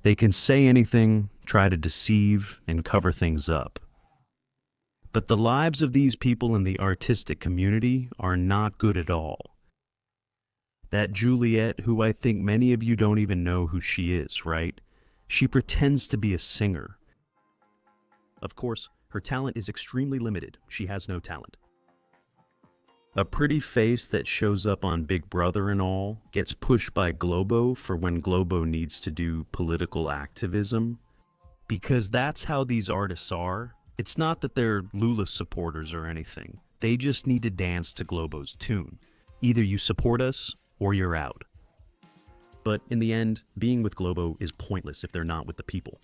They can say anything, try to deceive, and cover things up. But the lives of these people in the artistic community are not good at all. That Juliette, who I think many of you don't even know who she is, right? She pretends to be a singer. Of course, her talent is extremely limited. She has no talent. A pretty face that shows up on Big Brother and all gets pushed by Globo for when Globo needs to do political activism. Because that's how these artists are. It's not that they're Lula supporters or anything. They just need to dance to Globo's tune. Either you support us or you're out. But in the end, being with Globo is pointless if they're not with the people.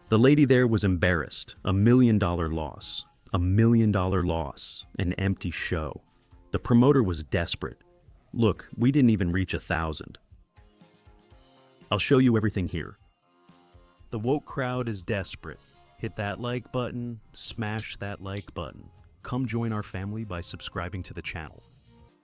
The lady there was embarrassed. $1 million loss. $1 million loss. An empty show. The promoter was desperate. Look, we didn't even reach 1,000. I'll show you everything here. The woke crowd is desperate. Hit that like button, smash that like button. Come join our family by subscribing to the channel.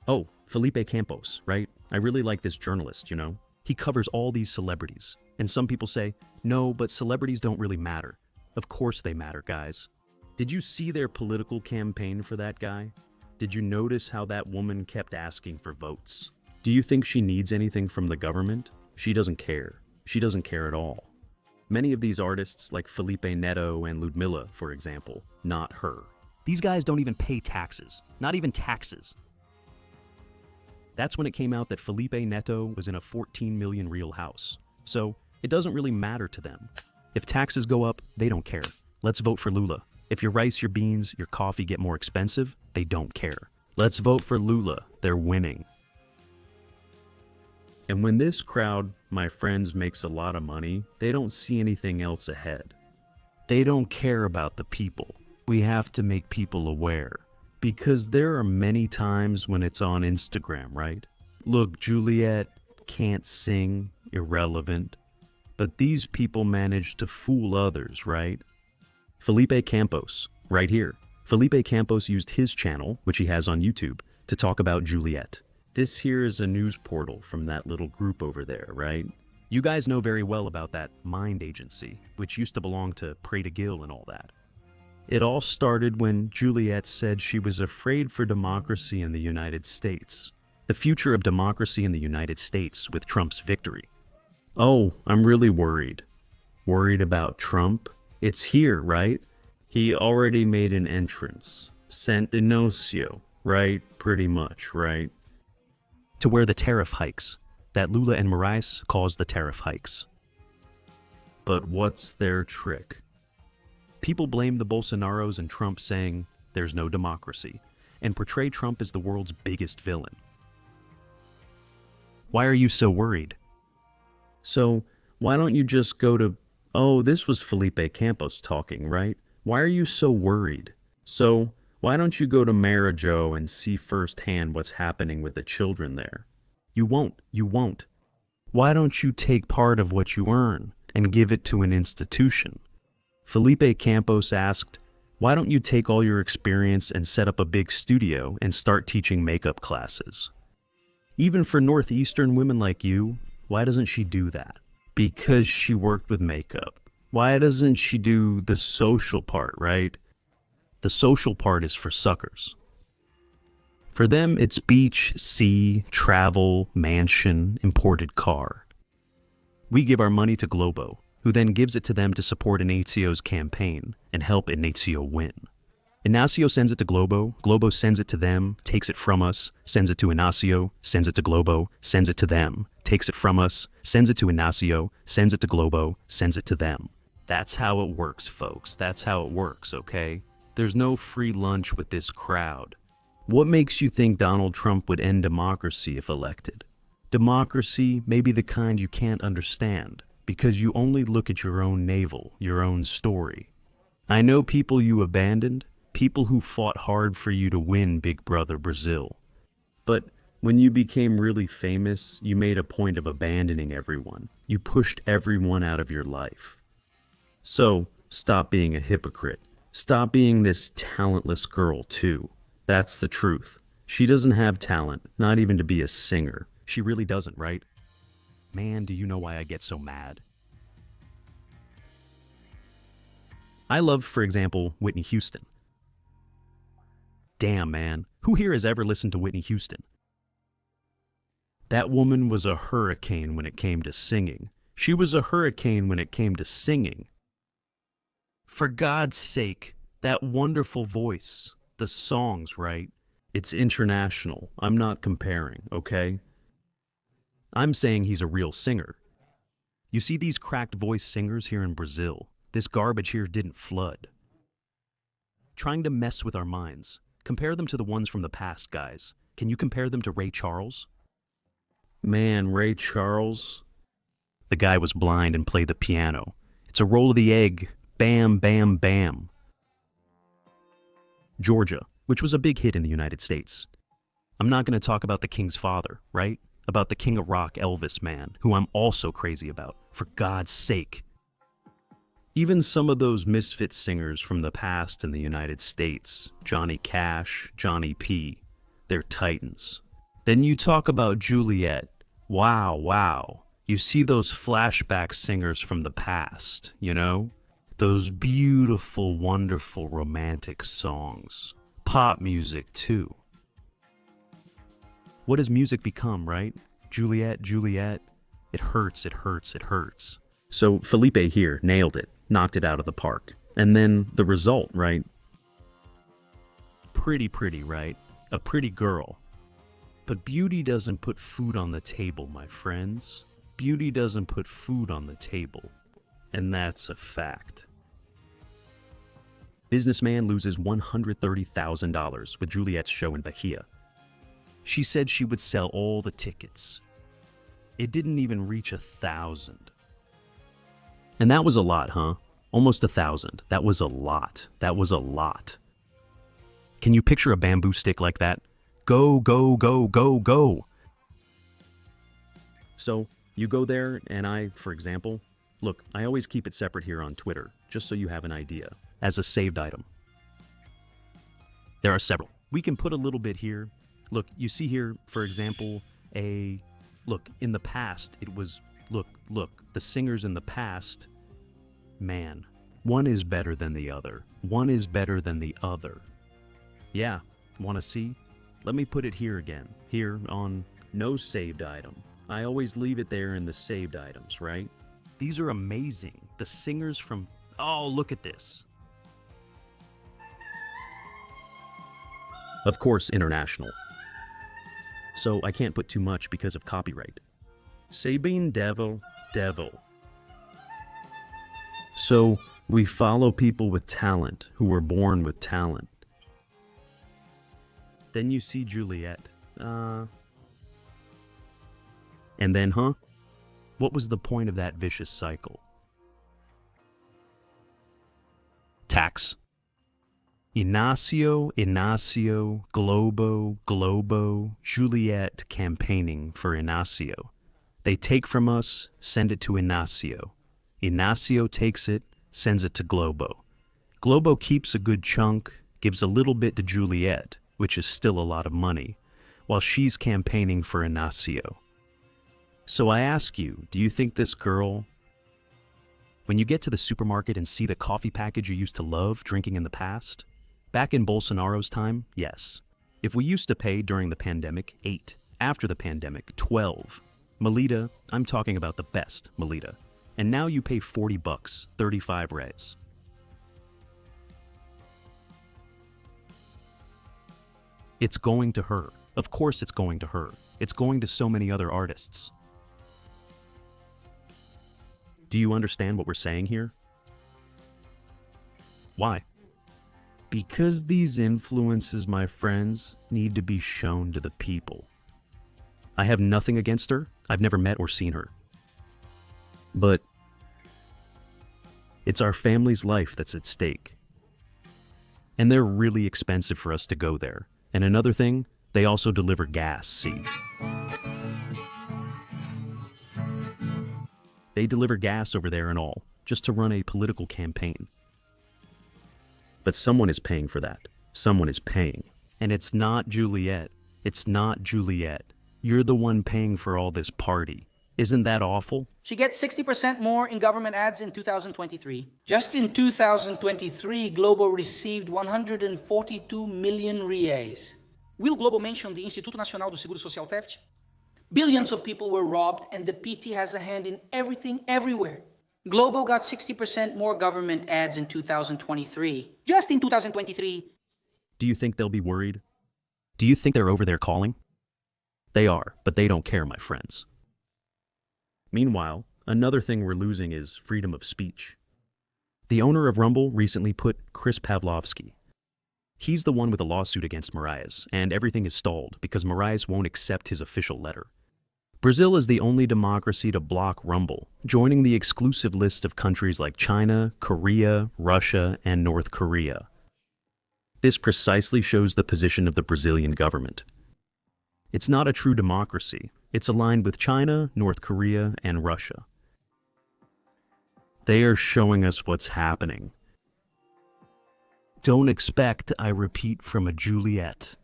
Oh, Felipe Campos, right? I really like this journalist, you know? He covers all these celebrities. And some people say, no, but celebrities don't really matter. Of course they matter, guys. Did you see their political campaign for that guy? Did you notice how that woman kept asking for votes? Do you think she needs anything from the government? She doesn't care. She doesn't care at all. Many of these artists, like Felipe Neto and Ludmilla, for example, not her. These guys don't even pay taxes. Not even taxes. That's when it came out that Felipe Neto was in a 14 million real house. So it doesn't really matter to them. If taxes go up, they don't care. Let's vote for Lula. If your rice, your beans, your coffee get more expensive, they don't care. Let's vote for Lula. They're winning. And when this crowd, my friends, makes a lot of money, they don't see anything else ahead. They don't care about the people. We have to make people aware. Because there are many times when it's on Instagram, right? Look, Juliette can't sing, irrelevant. But these people manage to fool others, right? Felipe Campos, right here. Felipe Campos used his channel, which he has on YouTube, to talk about Juliette. This here is a news portal from that little group over there, right? You guys know very well about that Mind Agency, which used to belong to Pray to Gill and all that. It all started when Juliette said she was afraid for democracy in the United States. The future of democracy in the United States with Trump's victory. Oh, I'm really worried. Worried about Trump? It's here, right? He already made an entrance. Sent Inocio, right? Pretty much, right? To where the tariff hikes. That Lula and Moraes caused the tariff hikes. But what's their trick? People blame the Bolsonaros and Trump saying there's no democracy, and portray Trump as the world's biggest villain. Why are you so worried? So, why don't you just go to, oh, this was Felipe Campos talking, right? Why are you so worried? So, why don't you go to Marijo and see firsthand what's happening with the children there? You won't. Why don't you take part of what you earn and give it to an institution? Felipe Campos asked, why don't you take all your experience and set up a big studio and start teaching makeup classes? Even for Northeastern women like you, why doesn't she do that? Because she worked with makeup. Why doesn't she do the social part, right? The social part is for suckers. For them, it's beach, sea, travel, mansion, imported car. We give our money to Globo, who then gives it to them to support Inacio's campaign and help Inacio win. Inacio sends it to Globo, Globo sends it to them, takes it from us, sends it to Inacio, sends it to Globo, sends it to them, takes it from us, sends it to Inacio, sends it to Globo, sends it to them. That's how it works, folks. That's how it works, okay? There's no free lunch with this crowd. What makes you think Donald Trump would end democracy if elected? Democracy may be the kind you can't understand, because you only look at your own navel, your own story. I know people you abandoned, people who fought hard for you to win Big Brother Brazil. But when you became really famous, you made a point of abandoning everyone. You pushed everyone out of your life. So, stop being a hypocrite. Stop being this talentless girl, too. That's the truth. She doesn't have talent, not even to be a singer. She really doesn't, right? Man, do you know why I get so mad? I love, for example, Whitney Houston. Damn, man. Who here has ever listened to Whitney Houston? That woman was a hurricane when it came to singing. She was a hurricane when it came to singing. For God's sake, that wonderful voice, the songs, right? It's international. I'm not comparing, okay? I'm saying he's a real singer. You see these cracked voice singers here in Brazil? This garbage here didn't flood. Trying to mess with our minds. Compare them to the ones from the past, guys. Can you compare them to Ray Charles? Man, Ray Charles. The guy was blind and played the piano. It's a roll of the egg. Bam, bam, bam. Georgia, which was a big hit in the United States. I'm not going to talk about the King's father, right? About the King of Rock, Elvis, man, who I'm also crazy about. For God's sake. Even some of those misfit singers from the past in the United States, Johnny Cash, Johnny P, they're titans. Then you talk about Juliette. Wow, wow. You see those flashback singers from the past, you know? Those beautiful, wonderful romantic songs. Pop music, too. What has music become, right? Juliette, Juliette. It hurts, it hurts, it hurts. So Felipe here nailed it, knocked it out of the park. And then the result, right? Pretty, right? A pretty girl. But beauty doesn't put food on the table, my friends. Beauty doesn't put food on the table. And that's a fact. Businessman loses $130,000 with Juliette's show in Bahia. She said she would sell all the tickets. It didn't even reach 1,000. And that was a lot, huh? Almost 1,000. That was a lot. That was a lot. Can you picture a bamboo stick like that? Go, go, go, go, go. So you go there and I, for example, look, I always keep it separate here on Twitter, just so you have an idea, as a saved item. There are several. We can put a little bit here. Look, you see here, for example, look, in the past, it was, look, the singers in the past, man, one is better than the other. One is better than the other. Yeah, want to see? Let me put it here again, here on no saved item. I always leave it there in the saved items, right? These are amazing. The singers from, oh, look at this. Of course, international. So I can't put too much because of copyright. Sabine Devil. So we follow people with talent who were born with talent. Then you see Juliette. And then, huh? What was the point of that vicious cycle? Tax. Inácio, Globo, Juliette campaigning for Inácio. They take from us, send it to Inácio. Inácio takes it, sends it to Globo. Globo keeps a good chunk, gives a little bit to Juliette, which is still a lot of money, while she's campaigning for Inácio. So I ask you, do you think this girl, when you get to the supermarket and see the coffee package you used to love drinking in the past? Back in Bolsonaro's time, yes. If we used to pay during the pandemic, 8. After the pandemic, 12. Melita, I'm talking about the best Melita. And now you pay $40, 35 res. It's going to her. Of course it's going to her. It's going to so many other artists. Do you understand what we're saying here? Why? Because these influences, my friends, need to be shown to the people. I have nothing against her. I've never met or seen her. But it's our family's life that's at stake. And they're really expensive for us to go there. And another thing, they also deliver gas, see? They deliver gas over there and all, just to run a political campaign. But someone is paying for that. Someone is paying. And it's not Juliette. It's not Juliette. You're the one paying for all this party. Isn't that awful? She gets 60% more in government ads in 2023. Just in 2023, Globo received 142 million reais. Will Globo mention the Instituto Nacional do Seguro Social theft? Billions of people were robbed, and the PT has a hand in everything, everywhere. Globo got 60% more government ads in 2023. Just in 2023. Do you think they'll be worried? Do you think they're over there calling? They are, but they don't care, my friends. Meanwhile, another thing we're losing is freedom of speech. The owner of Rumble recently put Chris Pavlovsky. He's the one with a lawsuit against Marias, and everything is stalled because Marias won't accept his official letter. Brazil is the only democracy to block Rumble, joining the exclusive list of countries like China, Korea, Russia, and North Korea. This precisely shows the position of the Brazilian government. It's not a true democracy. It's aligned with China, North Korea, and Russia. They are showing us what's happening. Don't expect, I repeat, from a Juliette,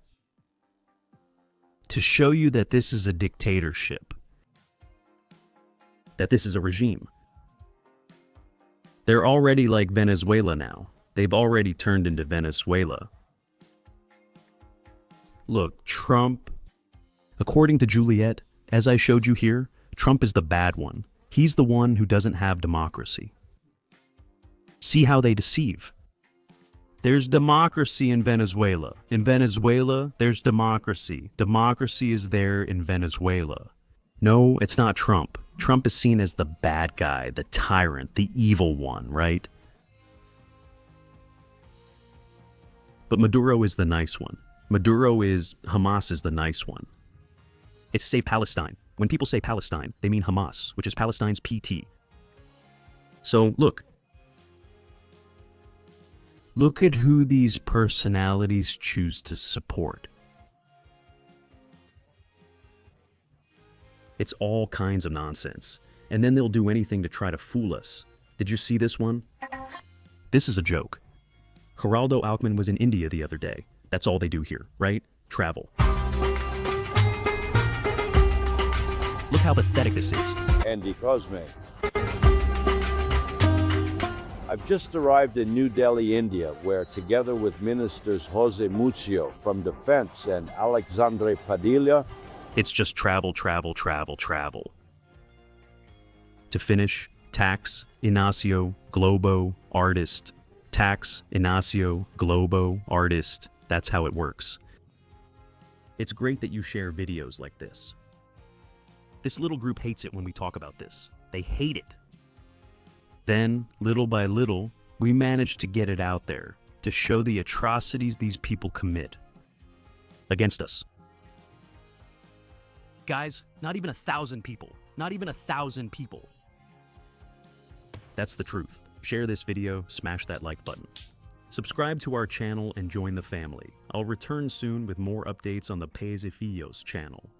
to show you that this is a dictatorship, that this is a regime. They're already like Venezuela now. They've already turned into Venezuela. Look, Trump, according to Juliette, as I showed you here, Trump is the bad one. He's the one who doesn't have democracy. See how they deceive. There's democracy in Venezuela. In Venezuela, there's democracy. Democracy is there in Venezuela. No, it's not Trump. Trump is seen as the bad guy, the tyrant, the evil one, right? But Maduro is the nice one. Hamas is the nice one. It's Save Palestine. When people say Palestine, they mean Hamas, which is Palestine's PT. So look at who these personalities choose to support. It's all kinds of nonsense. And then they'll do anything to try to fool us. Did you see this one? This is a joke. Geraldo Alckmin was in India the other day. That's all they do here, right? Travel. Look how pathetic this is. Andy Cosme. I've just arrived in New Delhi, India, where together with ministers Jose Muccio from Defense and Alexandre Padilla, it's just travel, travel, travel, travel. To finish, tax, Inacio, Globo, artist. Tax, Inacio, Globo, artist. That's how it works. It's great that you share videos like this. This little group hates it when we talk about this. They hate it. Then, little by little, we managed to get it out there to show the atrocities these people commit against us. Guys, not even 1,000 people. Not even 1,000 people. That's the truth. Share this video, smash that like button. Subscribe to our channel and join the family. I'll return soon with more updates on the Paes e Filhos channel.